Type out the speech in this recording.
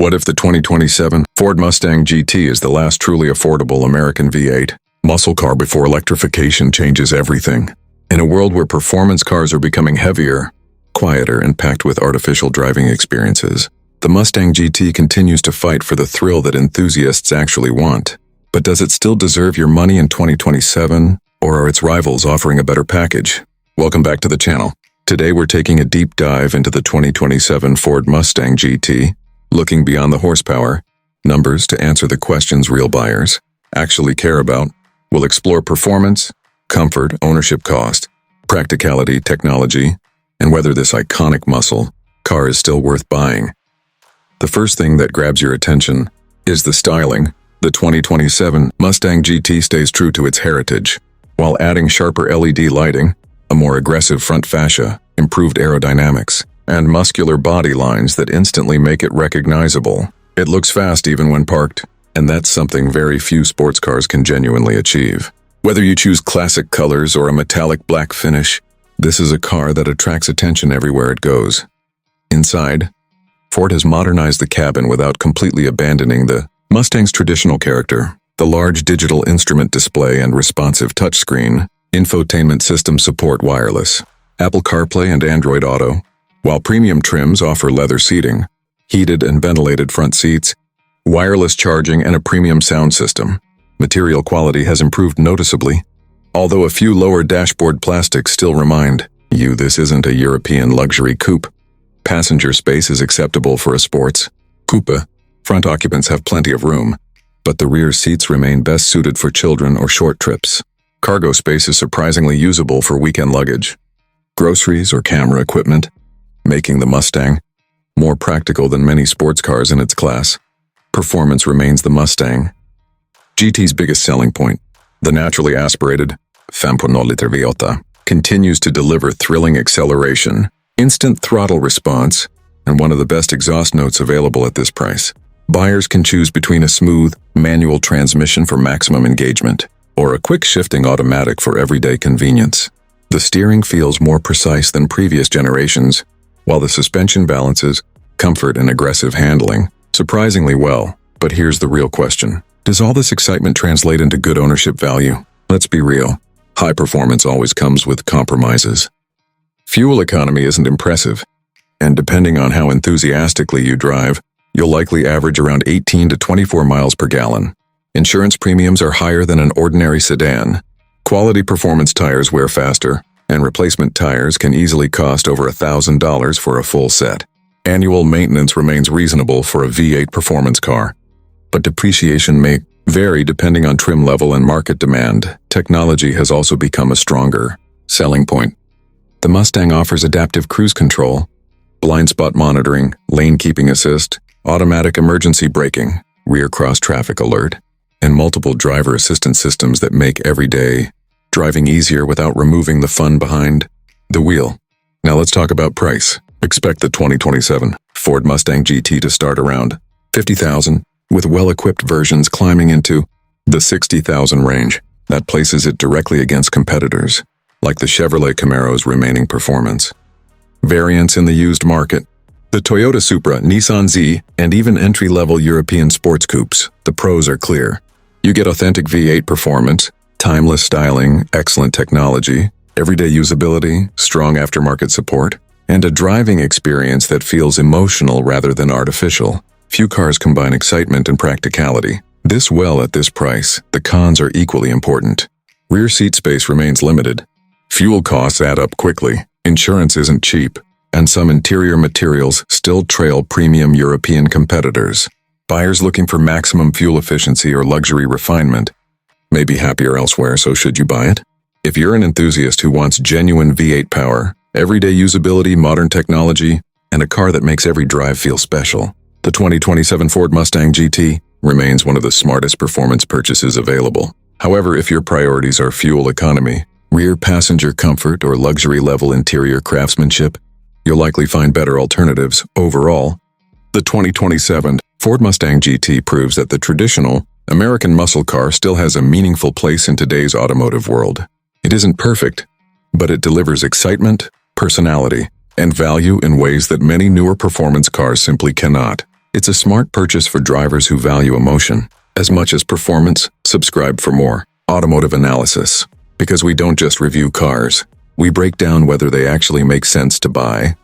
What if the 2027 Ford Mustang GT is the last truly affordable American V8 muscle car before electrification changes everything? In a world where performance cars are becoming heavier, quieter, and packed with artificial driving experiences, the Mustang GT continues to fight for the thrill that enthusiasts actually want. But does it still deserve your money in 2027, or are its rivals offering a better package? Welcome back to the channel. Today we're taking a deep dive into the 2027 Ford Mustang GT, looking beyond the horsepower, numbers to answer the questions real buyers actually care about. We'll explore performance, comfort, ownership cost, practicality, technology, and whether this iconic muscle car is still worth buying. The first thing that grabs your attention is the styling. The 2027 Mustang GT stays true to its heritage, while adding sharper LED lighting, a more aggressive front fascia, improved aerodynamics, and muscular body lines that instantly make it recognizable. It looks fast even when parked, and that's something very few sports cars can genuinely achieve. Whether you choose classic colors or a metallic black finish, this is a car that attracts attention everywhere it goes. Inside, Ford has modernized the cabin without completely abandoning the Mustang's traditional character. The large digital instrument display and responsive touchscreen infotainment system support wireless, Apple CarPlay and Android Auto, while premium trims offer leather seating, heated and ventilated front seats, wireless charging, and a premium sound system. Material quality has improved noticeably, although a few lower dashboard plastics still remind you this isn't a European luxury coupe. Passenger space is acceptable for a sports coupe. Front occupants have plenty of room, but the rear seats remain best suited for children or short trips. Cargo space is surprisingly usable for weekend luggage, groceries, or camera equipment, making the Mustang more practical than many sports cars in its class. Performance remains the Mustang GT's biggest selling point. The naturally aspirated 5.0-liter V8 continues to deliver thrilling acceleration, instant throttle response, and one of the best exhaust notes available at this price. Buyers can choose between a smooth, manual transmission for maximum engagement, or a quick shifting automatic for everyday convenience. The steering feels more precise than previous generations, while the suspension balances comfort and aggressive handling surprisingly well. But here's the real question. Does all this excitement translate into good ownership value? Let's be real. High performance always comes with compromises. Fuel economy isn't impressive, and depending on how enthusiastically you drive, you'll likely average around 18 to 24 miles per gallon. Insurance premiums are higher than an ordinary sedan. Quality performance tires wear faster, and replacement tires can easily cost over $1,000 for a full set. Annual maintenance remains reasonable for a V8 performance car, but depreciation may vary depending on trim level and market demand. Technology has also become a stronger selling point. The Mustang offers adaptive cruise control, blind spot monitoring, lane keeping assist, automatic emergency braking, rear cross traffic alert, and multiple driver assistance systems that make everyday driving easier without removing the fun behind the wheel. Now let's talk about price. Expect the 2027 Ford Mustang GT to start around $50,000, with well-equipped versions climbing into the $60,000 range. That places it directly against competitors, like the Chevrolet Camaro's remaining performance variants in the used market, the Toyota Supra, Nissan Z, and even entry-level European sports coupes. The pros are clear. You get authentic V8 performance, timeless styling, excellent technology, everyday usability, strong aftermarket support, and a driving experience that feels emotional rather than artificial. Few cars combine excitement and practicality this well at this price. The cons are equally important. Rear seat space remains limited. Fuel costs add up quickly. Insurance isn't cheap, and some interior materials still trail premium European competitors. Buyers looking for maximum fuel efficiency or luxury refinement may be happier elsewhere, so should you buy it? If you're an enthusiast who wants genuine V8 power, everyday usability, modern technology, and a car that makes every drive feel special, the 2027 Ford Mustang GT remains one of the smartest performance purchases available. However, if your priorities are fuel economy, rear passenger comfort, or luxury-level interior craftsmanship, you'll likely find better alternatives. Overall, the 2027 Ford Mustang GT proves that the traditional American muscle car still has a meaningful place in today's automotive world. It isn't perfect, but it delivers excitement, personality, and value in ways that many newer performance cars simply cannot. It's a smart purchase for drivers who value emotion as much as performance. Subscribe for more automotive analysis. Because we don't just review cars, we break down whether they actually make sense to buy,